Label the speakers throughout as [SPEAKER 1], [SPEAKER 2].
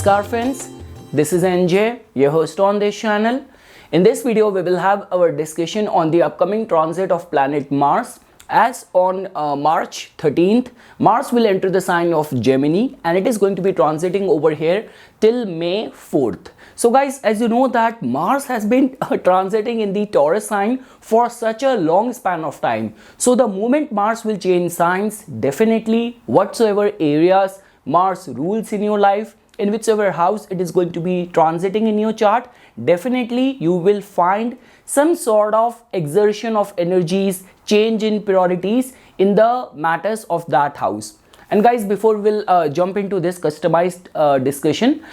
[SPEAKER 1] Namaskar friends, this is NJ, your host on this channel. In this video, we will have our discussion on the upcoming transit of planet Mars. As on March 13th, Mars will enter the sign of Gemini and it is going to be transiting over here till May 4th. So guys, as you know that Mars has been transiting in the Taurus sign for such a long span of time. So the moment Mars will change signs, definitely whatsoever areas Mars rules in your life, in whichever house it is going to be transiting in your chart, definitely you will find some sort of exertion of energies, change in priorities in the matters of that house. And guys, before we'll jump into this customized discussion,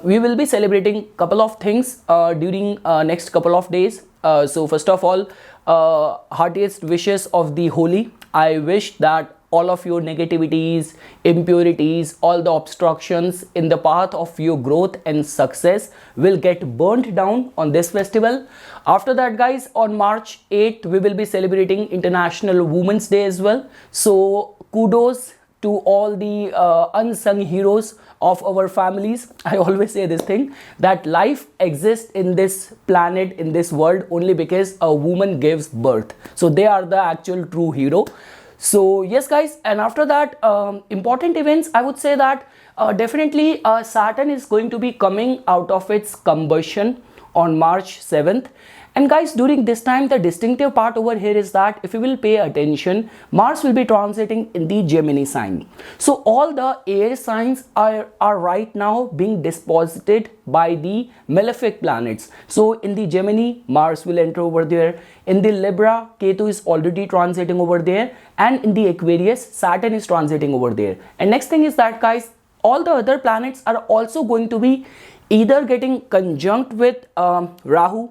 [SPEAKER 1] we will be celebrating couple of things during next couple of days. So first of all, heartiest wishes of the Holi. I wish that all of your negativities, impurities, all the obstructions in the path of your growth and success will get burnt down on this festival. After that guys, on March 8th, we will be celebrating International Women's Day as well. So kudos to all the unsung heroes of our families. I always say this thing, that life exists in this planet, in this world, only because a woman gives birth. So they are the actual true hero. So yes guys, and after that important events, I would say that definitely Saturn is going to be coming out of its combustion on March 7th. And guys, during this time, the distinctive part over here is that if you will pay attention, Mars will be transiting in the Gemini sign. So all the air signs are right now being disposited by the malefic planets. So in the Gemini, Mars will enter over there. In the Libra, Ketu is already transiting over there. And in the Aquarius, Saturn is transiting over there. And next thing is that guys, all the other planets are also going to be either getting conjunct with Rahu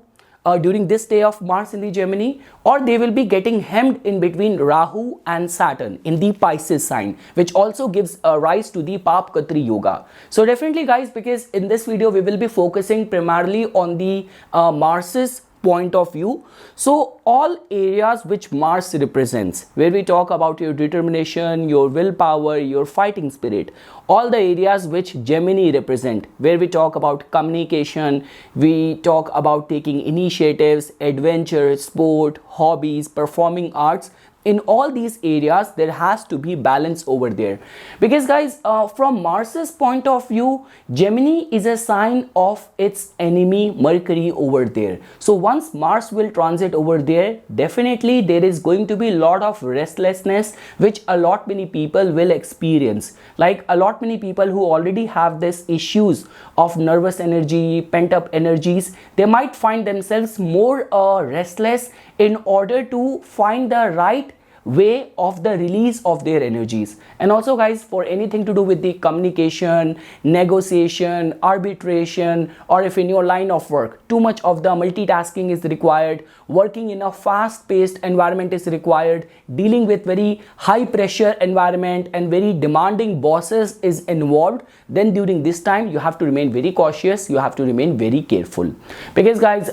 [SPEAKER 1] during this day of Mars in the Gemini, or they will be getting hemmed in between Rahu and Saturn in the Pisces sign, which also gives rise to the Pap Katri Yoga. So definitely guys, because in this video we will be focusing primarily on the Mars's point of view. So all areas which Mars represents, where we talk about your determination, your willpower, your fighting spirit, all the areas which Gemini represent, where we talk about communication, we talk about taking initiatives, adventure, sport, hobbies, performing arts. In all these areas, there has to be balance over there. Because guys, from Mars's point of view, Gemini is a sign of its enemy Mercury over there. So once Mars will transit over there, definitely there is going to be a lot of restlessness, which a lot many people will experience. Like a lot many people who already have this issues of nervous energy, pent up energies, they might find themselves more restless in order to find the right way of the release of their energies. And also guys, for anything to do with the communication, negotiation, arbitration, or if in your line of work too much of the multitasking is required, working in a fast-paced environment is required, dealing with very high pressure environment and very demanding bosses is involved, then during this time you have to remain very cautious, you have to remain very careful. Because guys,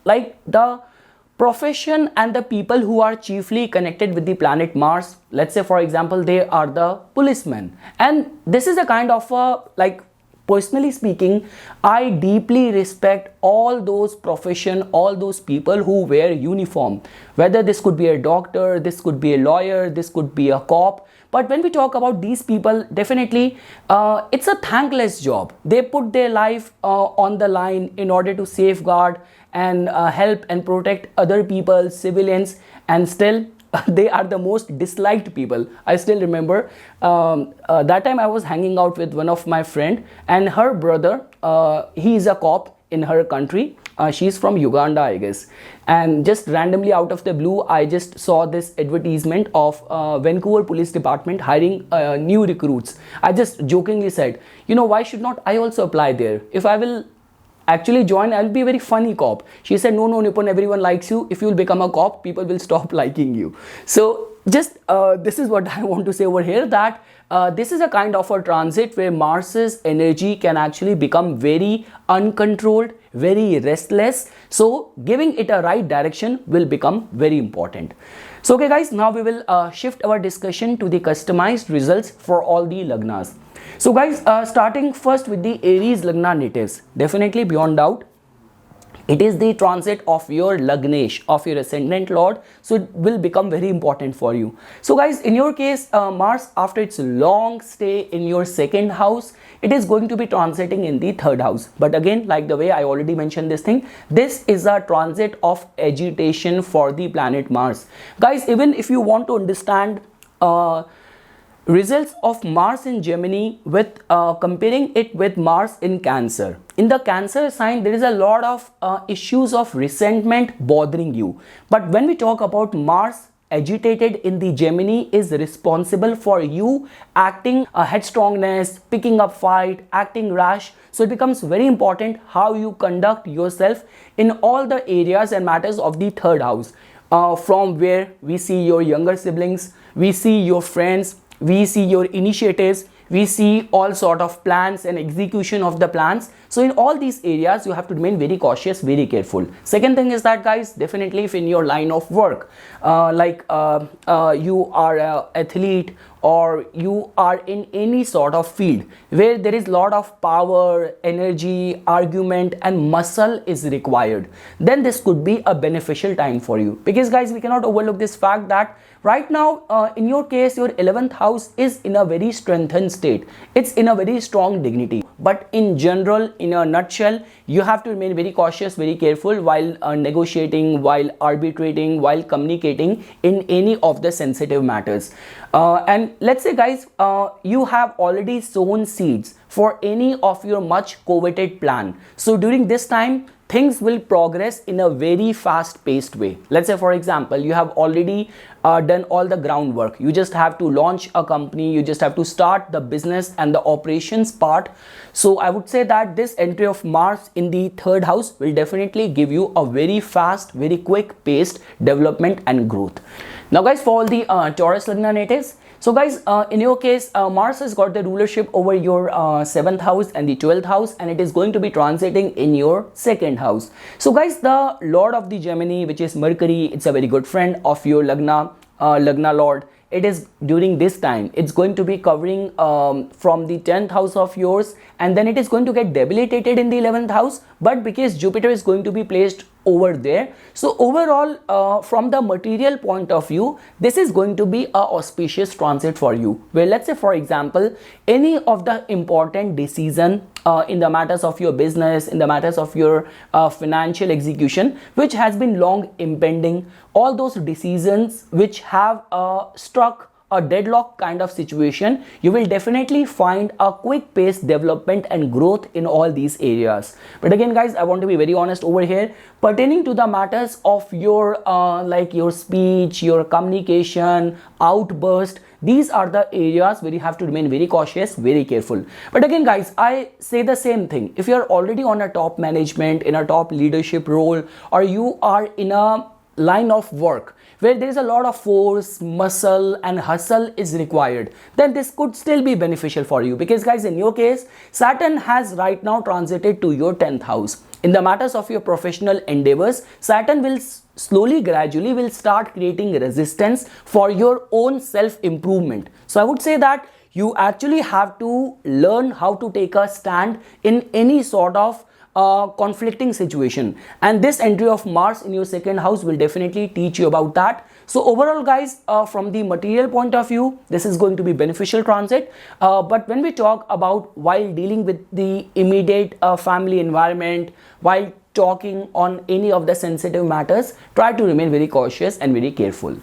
[SPEAKER 1] like the profession and the people who are chiefly connected with the planet Mars, let's say for example they are the policemen, and this is a kind of like, personally speaking, I deeply respect all those profession, all those people who wear uniform, whether this could be a doctor, this could be a lawyer, this could be a cop. But when we talk about these people, definitely it's a thankless job. They put their life on the line in order to safeguard and help and protect other people, civilians, and still they are the most disliked people. I still remember that time I was hanging out with one of my friend, and her brother, he is a cop in her country. She's from Uganda, I guess. And just randomly out of the blue, I just saw this advertisement of Vancouver Police Department hiring new recruits. I just jokingly said, you know, why should not I also apply there? If I will actually join, I'll be a very funny cop. She said, no, Nipun, everyone likes you. If you'll become a cop, people will stop liking you. So just this is what I want to say over here, that this is a kind of a transit where Mars's energy can actually become very uncontrolled, very restless. So giving it a right direction will become very important. So okay guys, now we will shift our discussion to the customized results for all the Lagnas. So guys, starting first with the Aries Lagna natives, definitely beyond doubt, it is the transit of your Lagnesh, of your ascendant lord, so it will become very important for you. So guys, in your case, Mars, after its long stay in your second house, it is going to be transiting in the third house. But again, like the way I already mentioned this thing, this is a transit of agitation for the planet Mars. Guys, even if you want to understand results of Mars in Gemini with comparing it with Mars in Cancer. In the Cancer sign, there is a lot of issues of resentment bothering you. But when we talk about Mars agitated in the Gemini, is responsible for you acting a headstrongness, picking up fight, acting rash. So it becomes very important how you conduct yourself in all the areas and matters of the third house, from where we see your younger siblings, we see your friends, we see your initiatives, we see all sort of plans and execution of the plans. So in all these areas, you have to remain very cautious, very careful. Second thing is that guys, definitely if in your line of work, you are an athlete or you are in any sort of field where there is a lot of power, energy, argument and muscle is required, then this could be a beneficial time for you. Because guys, we cannot overlook this fact that right now, in your case, your 11th house is in a very strengthened state. It's in a very strong dignity. But in general, in a nutshell, you have to remain very cautious, very careful while negotiating, while arbitrating, while communicating in any of the sensitive matters. And let's say guys, you have already sown seeds for any of your much coveted plan. So during this time, things will progress in a very fast paced way. Let's say for example, you have already done all the groundwork. You just have to launch a company, you just have to start the business and the operations part. So I would say that this entry of Mars in the third house will definitely give you a very fast, very quick paced development and growth. Now guys, for all the Taurus Lagna natives, so guys, in your case, Mars has got the rulership over your 7th house and the 12th house, and it is going to be transiting in your 2nd house. So guys, the Lord of the Gemini, which is Mercury, it's a very good friend of your Lagna Lord. It is during this time, it's going to be covering from the 10th house of yours, and then it is going to get debilitated in the 11th house. But because Jupiter is going to be placed over there, so overall from the material point of view, this is going to be a auspicious transit for you, where let's say for example, any of the important decision in the matters of your business, in the matters of your financial execution, which has been long impending, all those decisions which have struck a deadlock kind of situation, you will definitely find a quick pace development and growth in all these areas. But again guys, I want to be very honest over here, pertaining to the matters of your like your speech, your communication, outburst, these are the areas where you have to remain very cautious, very careful. But again guys, I say the same thing. If you are already on a top management, in a top leadership role, or you are in a line of work where there is a lot of force, muscle and hustle is required, then this could still be beneficial for you. Because guys, in your case, Saturn has right now transited to your 10th house. In the matters of your professional endeavors, Saturn will slowly, gradually will start creating resistance for your own self-improvement. So I would say that you actually have to learn how to take a stand in any sort of conflicting situation, and this entry of Mars in your 2nd house will definitely teach you about that. So overall guys, from the material point of view, this is going to be beneficial transit, but when we talk about while dealing with the immediate family environment, while talking on any of the sensitive matters, try to remain very cautious and very careful.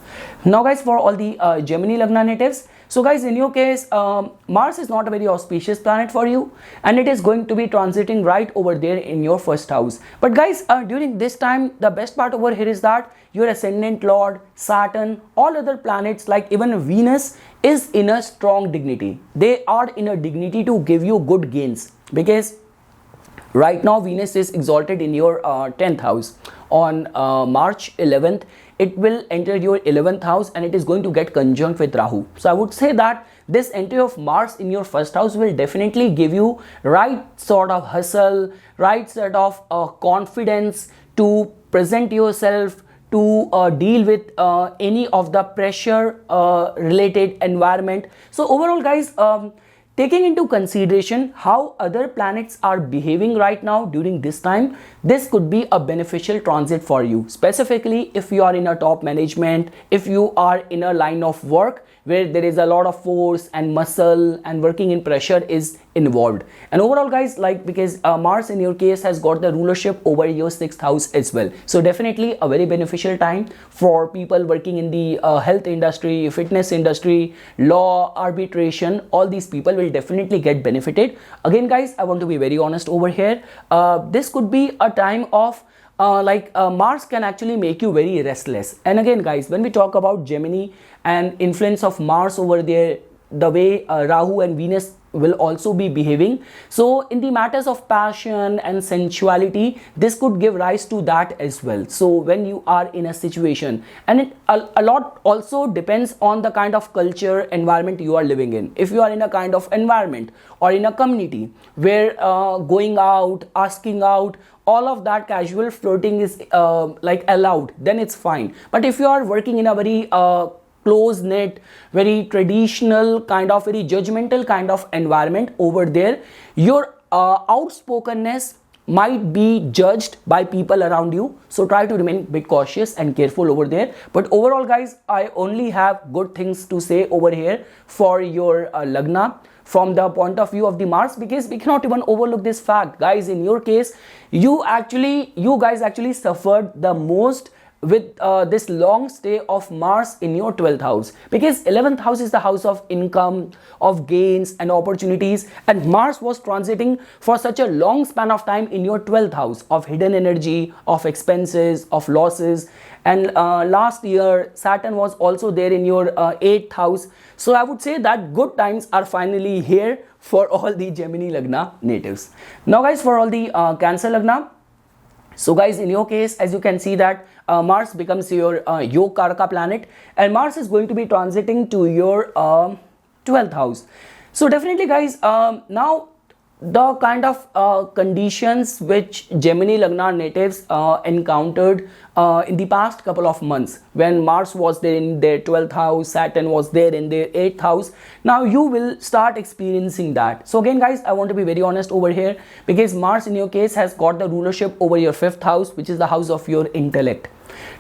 [SPEAKER 1] Now guys, for all the Gemini Lagna natives, so guys, in your case, Mars is not a very auspicious planet for you, and it is going to be transiting right over there in your 1st house. But guys, during this time, the best part over here is that your ascendant lord, Saturn, all other planets like even Venus is in a strong dignity. They are in a dignity to give you good gains, because right now Venus is exalted in your 10th house. On March 11th, it will enter your 11th house and it is going to get conjunct with Rahu. So I would say that this entry of Mars in your first house will definitely give you right sort of hustle, right sort of confidence to present yourself, to deal with any of the pressure related environment. So overall guys, taking into consideration how other planets are behaving right now during this time, this could be a beneficial transit for you, specifically if you are in a top management, if you are in a line of work where there is a lot of force and muscle and working in pressure is involved. And overall guys, like, because Mars in your case has got the rulership over your 6th house as well, so definitely a very beneficial time for people working in the health industry, fitness industry, law, arbitration. All these people will definitely get benefited. Again guys, I want to be very honest over here. This could be a time of Mars can actually make you very restless. And again guys, when we talk about Gemini and influence of Mars over there, the way Rahu and Venus will also be behaving, so in the matters of passion and sensuality, this could give rise to that as well. So when you are in a situation, and it a lot also depends on the kind of culture environment you are living in. If you are in a kind of environment or in a community where going out, asking out, all of that casual flirting is allowed, then it's fine. But if you are working in a very close knit, very traditional kind of, very judgmental kind of environment over there, your outspokenness might be judged by people around you. So try to remain a bit cautious and careful over there. But overall guys, I only have good things to say over here for your Lagna from the point of view of the Mars, because we cannot even overlook this fact guys. In your case, you guys actually suffered the most with this long stay of Mars in your 12th house, because 11th house is the house of income, of gains and opportunities, and Mars was transiting for such a long span of time in your 12th house of hidden energy, of expenses, of losses. And last year Saturn was also there in your 8th house. So I would say that good times are finally here for all the Gemini Lagna natives. Now guys, for all the Cancer Lagna, so guys, in your case, as you can see that Mars becomes your Yog Karaka planet, and Mars is going to be transiting to your 12th house. So definitely guys, now the kind of conditions which Gemini Lagna natives encountered in the past couple of months, when Mars was there in their 12th house, Saturn was there in their 8th house, now you will start experiencing that. So again guys, I want to be very honest over here, because Mars in your case has got the rulership over your 5th house, which is the house of your intellect,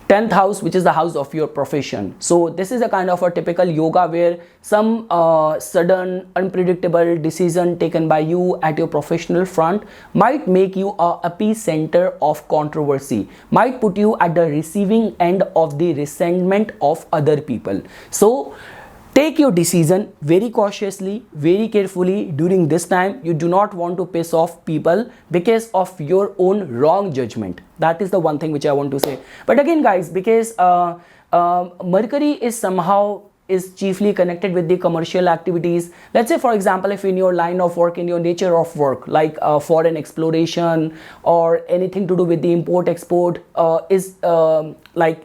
[SPEAKER 1] 10th house, which is the house of your profession. So this is a kind of a typical yoga where some sudden unpredictable decision taken by you at your professional front might make you a epicenter of controversy, might put you at the receiving end of the resentment of other people. So take your decision very cautiously, very carefully during this time. You do not want to piss off people because of your own wrong judgment. That is the one thing which I want to say. But again guys, because Mercury is somehow chiefly connected with the commercial activities. Let's say for example, if in your line of work, in your nature of work, like foreign exploration or anything to do with the import export is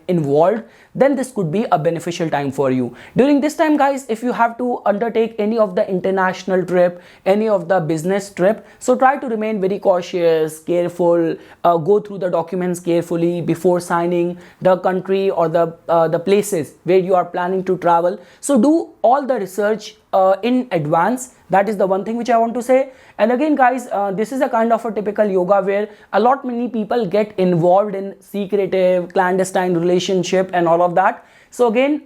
[SPEAKER 1] involved, then this could be a beneficial time for you. During this time guys, if you have to undertake any of the international trip, any of the business trip, so try to remain very cautious, careful, go through the documents carefully before signing the country or the places where you are planning to travel. So do all the research in advance. That is the one thing which I want to say. And again guys, this is a kind of a typical yoga where a lot many people get involved in secretive, clandestine relationship and all of that. So again,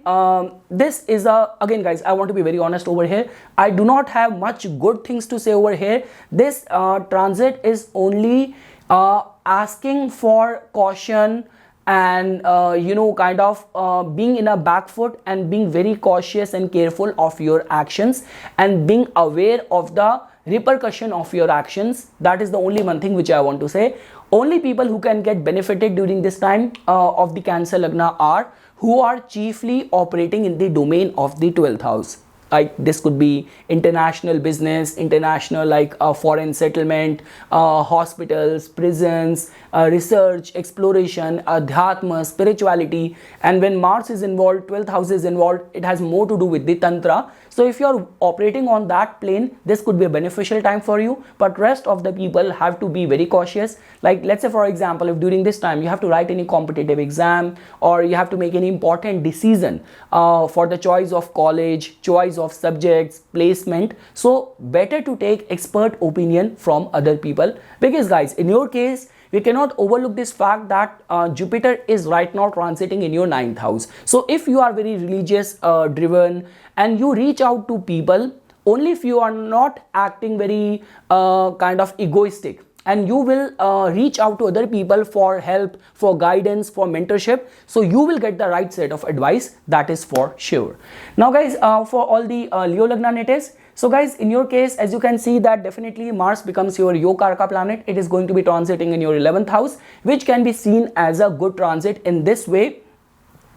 [SPEAKER 1] this is again guys, I want to be very honest over here. I do not have much good things to say over here. This transit is only asking for caution and kind of being in a back foot and being very cautious and careful of your actions and being aware of the repercussion of your actions. That is the only one thing which I want to say. Only people who can get benefited during this time of the Cancer Lagna are who are chiefly operating in the domain of the 12th house. Like this could be international business, international foreign settlement, hospitals, prisons, research, exploration, adhyatma, spirituality. And when Mars is involved, 12th house is involved, it has more to do with the tantra. So if you're operating on that plane, this could be a beneficial time for you, but rest of the people have to be very cautious. Like let's say for example, if during this time you have to write any competitive exam or you have to make any important decision for the choice of college, choice of subjects, placement, so better to take expert opinion from other people, because guys, in your case, we cannot overlook this fact that Jupiter is right now transiting in your 9th house. So if you are very religious driven and you reach out to people, only if you are not acting very kind of egoistic, and you will reach out to other people for help, for guidance, for mentorship, so you will get the right set of advice, that is for sure. Now guys, for all the Leo Lagna natives, so guys, in your case, as you can see that definitely Mars becomes your Yokarka planet. It is going to be transiting in your 11th house, which can be seen as a good transit in this way,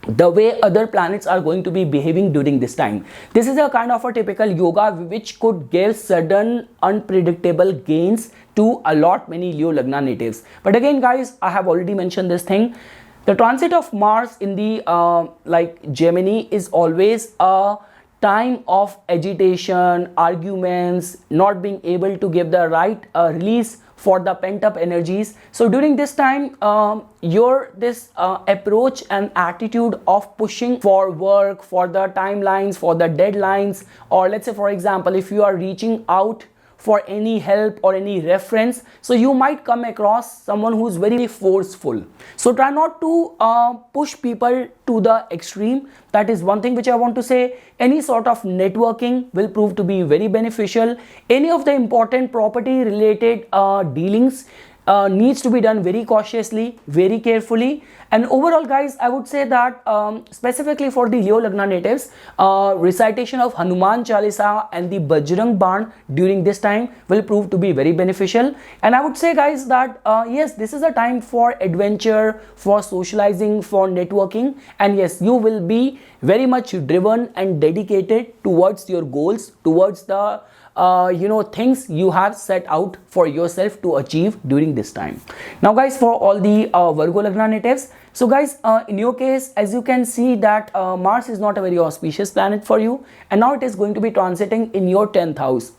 [SPEAKER 1] the way other planets are going to be behaving during this time. This is a kind of a typical yoga which could give sudden unpredictable gains to a lot many Leo Lagna natives. But again guys, I have already mentioned this thing. The transit of Mars in the like Gemini is always a time of agitation, arguments, not being able to give the right release for the pent up energies. So during this time, your this approach and attitude of pushing for work, for the timelines, for the deadlines, or let's say for example, if you are reaching out for any help or any reference, so you might come across someone who's very forceful. So try not to push people to the extreme. That is one thing which I want to say. Any sort of networking will prove to be very beneficial. Any of the important property related dealings needs to be done very cautiously, very carefully. And overall guys, I would say that specifically for the Leo Lagna natives, recitation of Hanuman Chalisa and the Bajrang Ban during this time will prove to be very beneficial. And I would say guys that yes, this is a time for adventure, for socializing, for networking, and yes, you will be very much driven and dedicated towards your goals, towards the things you have set out for yourself to achieve during this time. Now guys, for all the Virgo Lagna natives, so guys, in your case, as you can see that Mars is not a very auspicious planet for you, and now it is going to be transiting in your 10th house.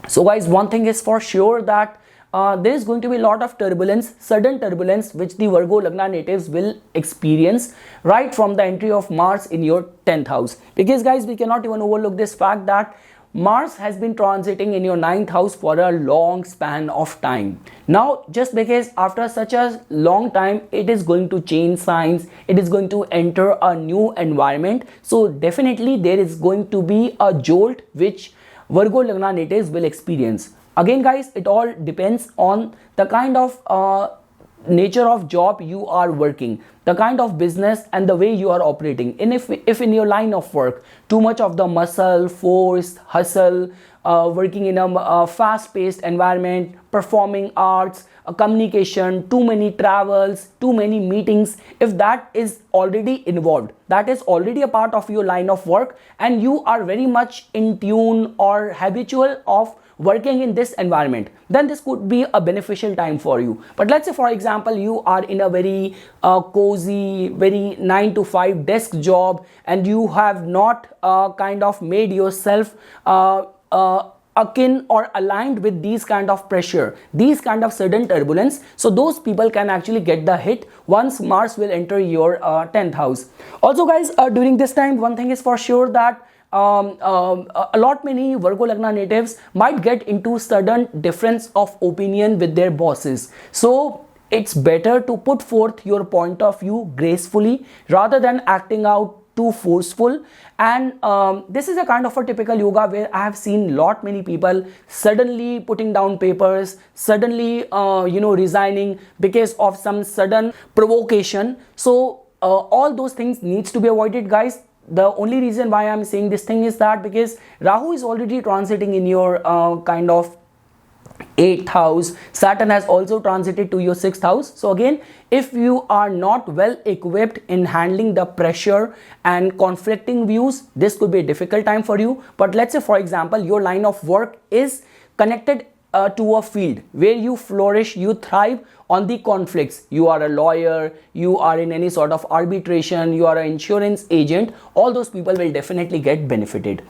[SPEAKER 1] So guys, one thing is for sure that there is going to be a lot of turbulence, sudden turbulence, which the Virgo Lagna natives will experience right from the entry of Mars in your 10th house. Because guys, we cannot even overlook this fact that Mars has been transiting in your 9th house for a long span of time. Now, just because after such a long time, it is going to change signs, it is going to enter a new environment. So definitely there is going to be a jolt which Virgo Lagna natives will experience. Again guys, it all depends on the kind of nature of job you are working, the kind of business and the way you are operating. And if in your line of work, too much of the muscle, force, hustle, working in a fast-paced environment, performing arts, communication, too many travels, too many meetings, if that is already involved, that is already a part of your line of work, and you are very much in tune or habitual of working in this environment, then this could be a beneficial time for you. But let's say for example, you are in a very cozy, very 9 to 5 desk job, and you have not kind of made yourself akin or aligned with these kind of pressure, these kind of sudden turbulence. So those people can actually get the hit once Mars will enter your 10th house. Also guys, during this time, one thing is for sure that a lot many Virgo Lagna natives might get into sudden difference of opinion with their bosses. So it's better to put forth your point of view gracefully rather than acting out too forceful. And this is a kind of a typical yoga where I have seen lot many people suddenly putting down papers, suddenly resigning because of some sudden provocation. So all those things needs to be avoided guys. The only reason why I'm saying this thing is that because Rahu is already transiting in your kind of 8th house. Saturn has also transited to your 6th house. So again, if you are not well equipped in handling the pressure and conflicting views, this could be a difficult time for you. But let's say for example, your line of work is connected to a field where you flourish, you thrive on the conflicts. You are a lawyer, you are in any sort of arbitration, you are an insurance agent, all those people will definitely get benefited.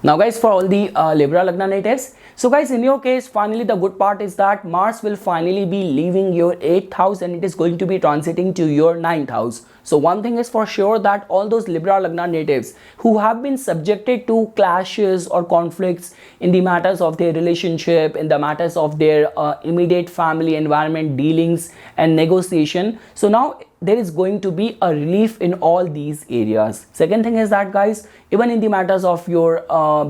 [SPEAKER 1] Now guys, for all the Libra Lagna natives, so guys, in your case, finally the good part is that Mars will finally be leaving your 8th house and it is going to be transiting to your 9th house. So one thing is for sure that all those Libra Lagna natives who have been subjected to clashes or conflicts in the matters of their relationship, in the matters of their immediate family environment dealings and negotiation, so now there is going to be a relief in all these areas. Second thing is that guys, even in the matters of your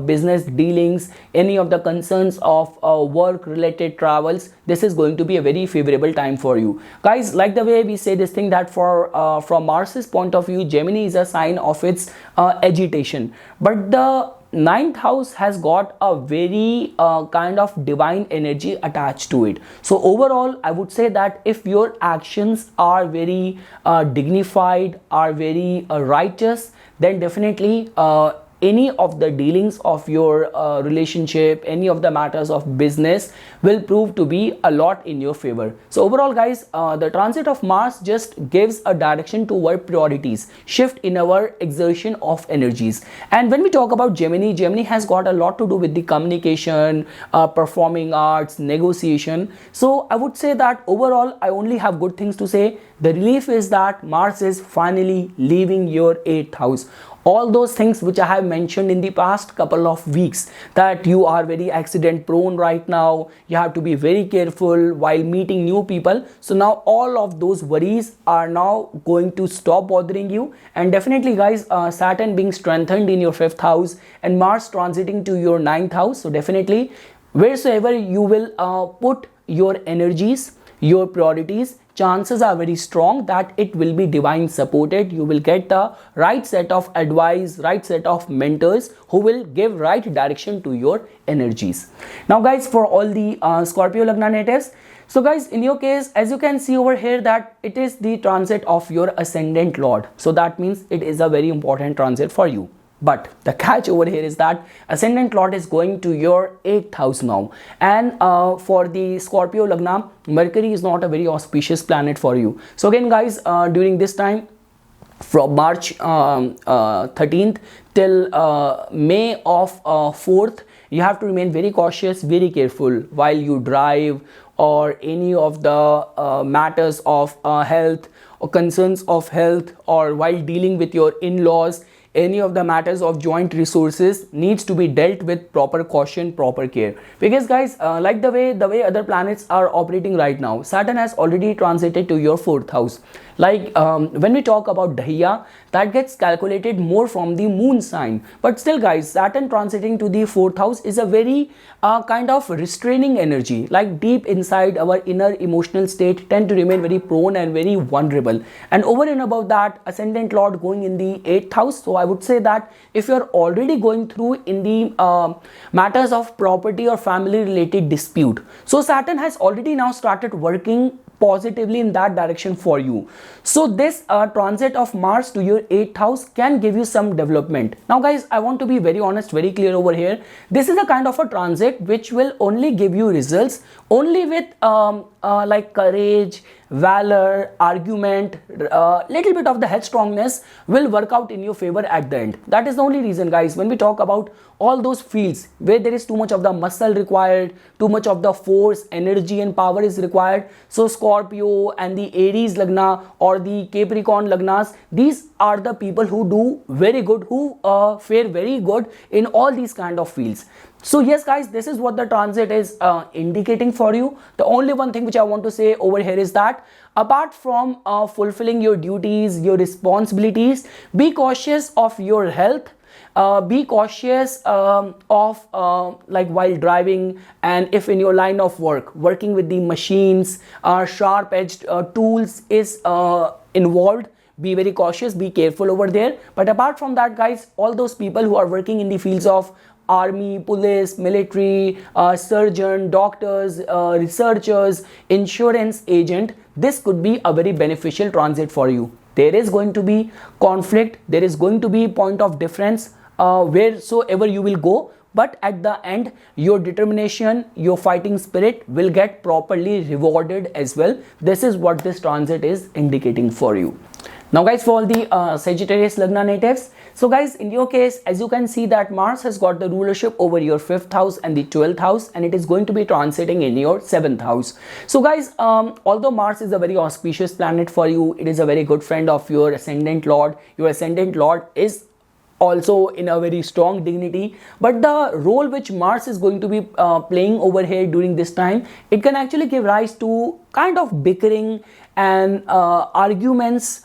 [SPEAKER 1] business dealings, any of the concerns of work related travels, this is going to be a very favorable time for you guys. Like the way we say this thing that for from Mars's point of view, Gemini is a sign of its agitation, but the 9th house has got a very kind of divine energy attached to it. So overall, I would say that if your actions are very dignified, are very righteous, then definitely any of the dealings of your relationship, any of the matters of business will prove to be a lot in your favor. So overall guys, the transit of Mars just gives a direction toward priorities, shift in our exertion of energies. And when we talk about Gemini, Gemini has got a lot to do with the communication, performing arts, negotiation. So I would say that overall I only have good things to say. The relief is that Mars is finally leaving your 8th house. All those things which I have mentioned in the past couple of weeks, that you are very accident prone right now, you have to be very careful while meeting new people. So now all of those worries are now going to stop bothering you. And definitely guys, Saturn being strengthened in your 5th house and Mars transiting to your 9th house, so definitely wheresoever you will put your energies, your priorities, chances are very strong that it will be divine supported. You will get the right set of advice, right set of mentors who will give right direction to your energies. Now guys, for all the Scorpio Lagna natives, so guys, in your case, as you can see over here, that it is the transit of your ascendant lord. So that means it is a very important transit for you. But the catch over here is that ascendant lord is going to your 8th house now, and for the Scorpio Lagna, Mercury is not a very auspicious planet for you. So again guys, during this time from March 13th till May of 4th, you have to remain very cautious, very careful while you drive or any of the matters of health or concerns of health, or while dealing with your in-laws. Any of the matters of joint resources needs to be dealt with proper caution, proper care. Because guys, like the way other planets are operating right now, Saturn has already transited to your 4th house. Like when we talk about Dahiya, that gets calculated more from the moon sign. But still guys, Saturn transiting to the 4th house is a very kind of restraining energy. Like deep inside, our inner emotional state tend to remain very prone and very vulnerable. And over and above that, ascendant lord going in the 8th house. So I would say that if you are already going through in the matters of property or family related dispute, so Saturn has already now started working positively in that direction for you. So this transit of Mars to your 8th house can give you some development. Now guys, I want to be very honest, very clear over here. This is a kind of a transit which will only give you results only with like courage, valor, argument, little bit of the headstrongness will work out in your favor at the end. That is the only reason guys, when we talk about all those fields where there is too much of the muscle required, too much of the force, energy and power is required. So Scorpio and the Aries Lagna or the Capricorn Lagnas, these are the people who do very good, who fare very good in all these kind of fields. So yes guys, this is what the transit is indicating for you. The only one thing which I want to say over here is that apart from fulfilling your duties, your responsibilities, be cautious of your health. Be cautious of like while driving, and if in your line of work, working with the machines, sharp edged tools is involved, be very cautious, be careful over there. But apart from that guys, all those people who are working in the fields of army, police, military, surgeon, doctors, researchers, insurance agent, this could be a very beneficial transit for you. There is going to be conflict, there is going to be point of difference wheresoever you will go, but at the end your determination, your fighting spirit will get properly rewarded as well. This is what this transit is indicating for you. Now guys, for all the Sagittarius Lagna natives, so guys, in your case, as you can see that Mars has got the rulership over your 5th house and the 12th house, and it is going to be transiting in your 7th house. So guys, although Mars is a very auspicious planet for you, it is a very good friend of your ascendant lord. Your ascendant lord is also in a very strong dignity, but the role which Mars is going to be playing over here during this time, it can actually give rise to kind of bickering and arguments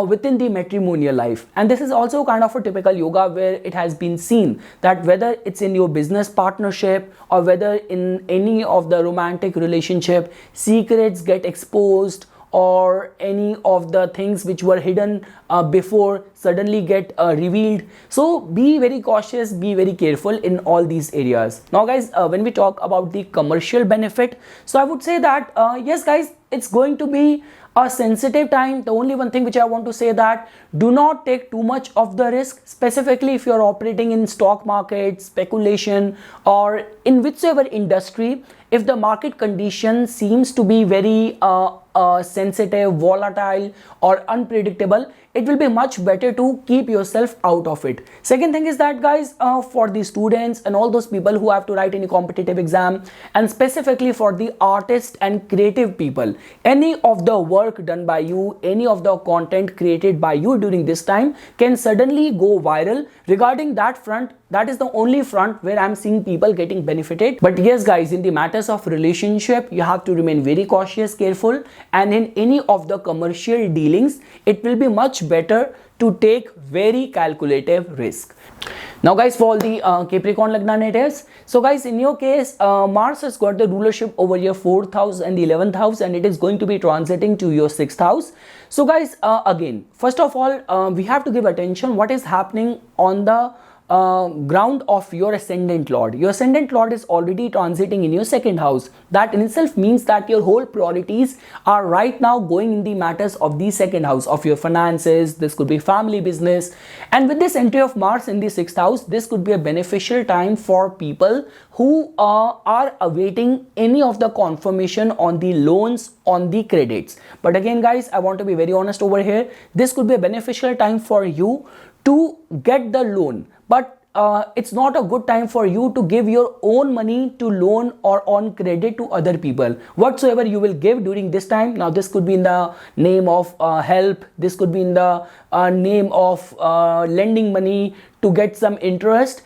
[SPEAKER 1] within the matrimonial life. And this is also kind of a typical yoga where it has been seen that whether it's in your business partnership or whether in any of the romantic relationship, secrets get exposed, or any of the things which were hidden before suddenly get revealed. So be very cautious, be very careful in all these areas. Now guys, when we talk about the commercial benefit, so I would say that yes guys, it's going to be a sensitive time. The only one thing which I want to say that do not take too much of the risk, specifically if you're operating in stock market, speculation, or in whichever industry. If the market condition seems to be very sensitive, volatile, or unpredictable, it will be much better to keep yourself out of it. Second thing is that guys, for the students and all those people who have to write any competitive exam, and specifically for the artists and creative people, any of the work done by you, any of the content created by you during this time can suddenly go viral. Regarding that front, that is the only front where I'm seeing people getting benefited. But yes guys, in the matters of relationship, you have to remain very cautious, careful, and in any of the commercial dealings, it will be much better to take very calculative risk. Now guys, for all the Capricorn Lagna natives, so guys, in your case, Mars has got the rulership over your 4th house and the 11th house, and it is going to be transiting to your 6th house. So guys, again, first of all, we have to give attention what is happening on the ground of your ascendant lord. Your ascendant lord is already transiting in your 2nd house. That in itself means that your whole priorities are right now going in the matters of the 2nd house of your finances. This could be family, business, and with this entry of Mars in the 6th house, this could be a beneficial time for people who are awaiting any of the confirmation on the loans, on the credits. But again guys, I want to be very honest over here. This could be a beneficial time for you to get the loan, but it's not a good time for you to give your own money to loan or on credit to other people. Whatsoever you will give during this time, now this could be in the name of help, this could be in the name of lending money to get some interest.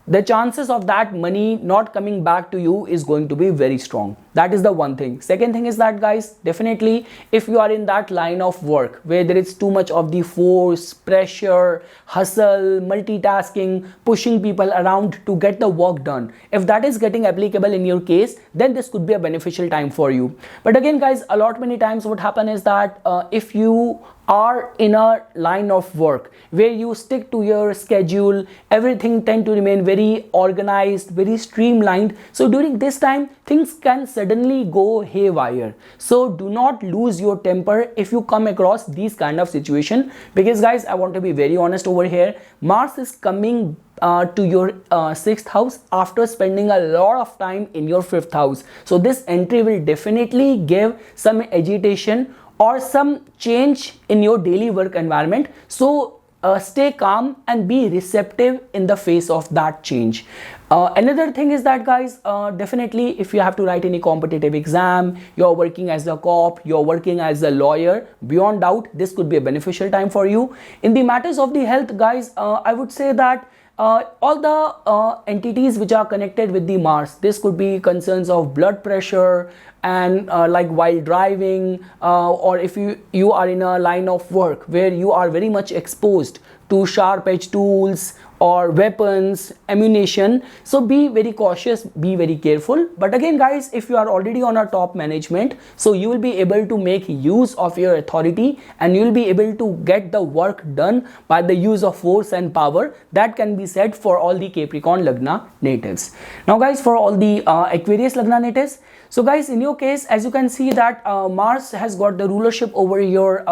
[SPEAKER 1] The chances of that money not coming back to you is going to be very strong. That is the one thing. Second thing is that guys, definitely if you are in that line of work where there is too much of the force, pressure, hustle, multitasking, pushing people around to get the work done, if that is getting applicable in your case, then this could be a beneficial time for you. But again guys, a lot many times what happen is that if you are in a line of work where you stick to your schedule, everything tend to remain very organized, very streamlined. So during this time, things can suddenly go haywire. So do not lose your temper if you come across these kind of situation, because guys, I want to be very honest over here. Mars is coming to your 6th house after spending a lot of time in your 5th house. So this entry will definitely give some agitation or some change in your daily work environment. So stay calm and be receptive in the face of that change. Another thing is that guys, definitely if you have to write any competitive exam, you're working as a cop, you're working as a lawyer, beyond doubt this could be a beneficial time for you. In the matters of the health guys, I would say that all the entities which are connected with the Mars, this could be concerns of blood pressure and like while driving, or if you are in a line of work where you are very much exposed to sharp edge tools or weapons, ammunition. So be very cautious, be very careful. But again guys, if you are already on a top management, so you will be able to make use of your authority and you will be able to get the work done by the use of force and power. That can be said for all the Capricorn Lagna natives. Now guys, for all the Aquarius Lagna natives, so guys, in your case, as you can see that Mars has got the rulership over your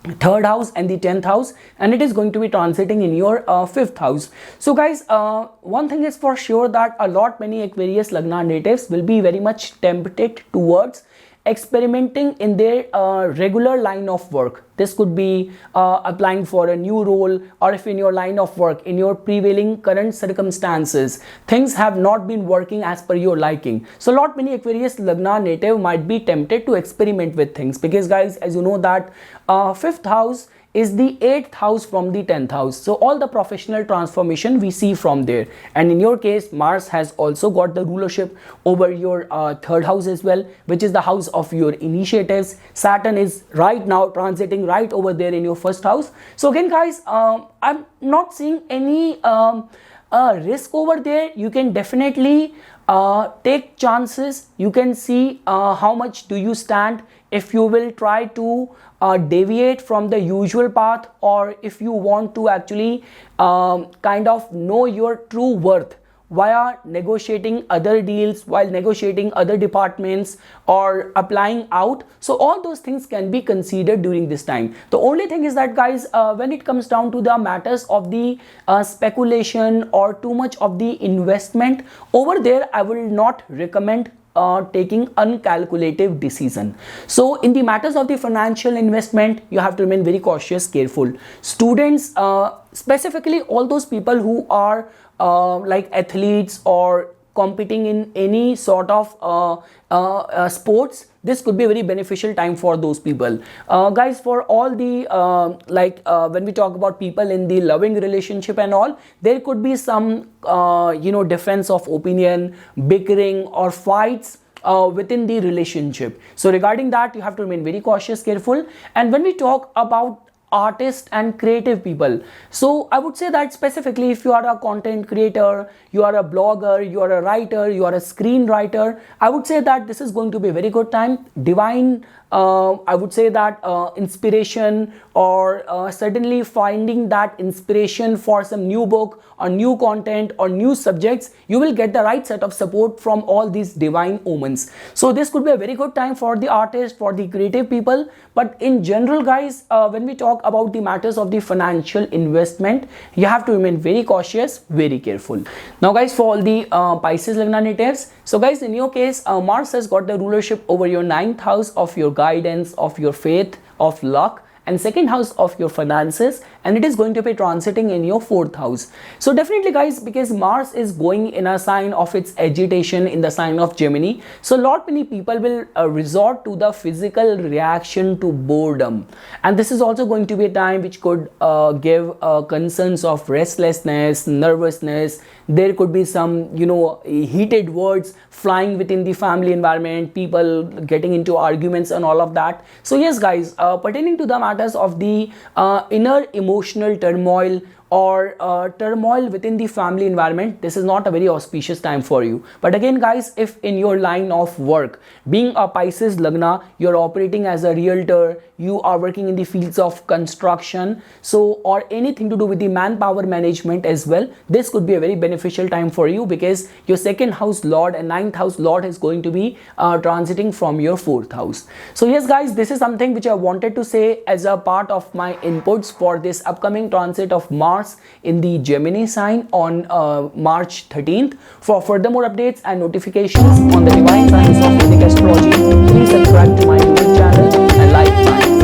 [SPEAKER 1] 3rd house and the 10th house, and it is going to be transiting in your 5th house. So guys, one thing is for sure that a lot many Aquarius Lagna natives will be very much tempted towards experimenting in their regular line of work. This could be applying for a new role, or if in your line of work, in your prevailing current circumstances, things have not been working as per your liking. So lot many Aquarius Lagna native might be tempted to experiment with things, because guys, as you know that 5th house is the 8th house from the 10th house. So all the professional transformation we see from there. And in your case, Mars has also got the rulership over your 3rd house as well, which is the house of your initiatives. Saturn is right now transiting right over there in your 1st house. So again guys, I'm not seeing any risk over there. You can definitely take chances. You can see how much do you stand, if you will try to deviate from the usual path, or if you want to actually kind of know your true worth via negotiating other deals, while negotiating other departments, or applying out. So all those things can be considered during this time. The only thing is that guys, when it comes down to the matters of the speculation or too much of the investment, over there I will not recommend taking uncalculative decision. So in the matters of the financial investment, you have to remain very cautious, careful. Students, specifically all those people who are like athletes or competing in any sort of sports, this could be a very beneficial time for those people. Guys, for all the when we talk about people in the loving relationship and all, there could be some difference of opinion, bickering or fights within the relationship. So regarding that, you have to remain very cautious, careful. And when we talk about artists and creative people, so I would say that specifically if you are a content creator, you are a blogger, you are a writer, you are a screenwriter, I would say that this is going to be a very good time. Divine I would say that inspiration, or suddenly finding that inspiration for some new book or new content or new subjects, you will get the right set of support from all these divine omens. So this could be a very good time for the artist, for the creative people. But in general guys, when we talk about the matters of the financial investment, you have to remain very cautious, very careful. Now guys, for all the Pisces Lagna natives, so guys, in your case, Mars has got the rulership over your 9th house of your guidance, of your faith, of luck, and 2nd house of your finances, and it is going to be transiting in your 4th house. So definitely guys, because Mars is going in a sign of its agitation, in the sign of Gemini, so lot many people will resort to the physical reaction to boredom, and this is also going to be a time which could give concerns of restlessness, nervousness. There could be some heated words flying within the family environment, people getting into arguments and all of that. So yes guys, pertaining to the matters of the inner emotional turmoil or turmoil within the family environment, this is not a very auspicious time for you. But again guys, if in your line of work, being a Pisces Lagna, you're operating as a realtor, you are working in the fields of construction, so or anything to do with the manpower management as well, this could be a very beneficial time for you, because your 2nd house lord and 9th house lord is going to be transiting from your 4th house. So yes guys, this is something which I wanted to say as a part of my inputs for this upcoming transit of Mars in the Gemini sign on March 13th. For further more updates and notifications on the divine science of Vedic astrology, please subscribe to my YouTube channel and like my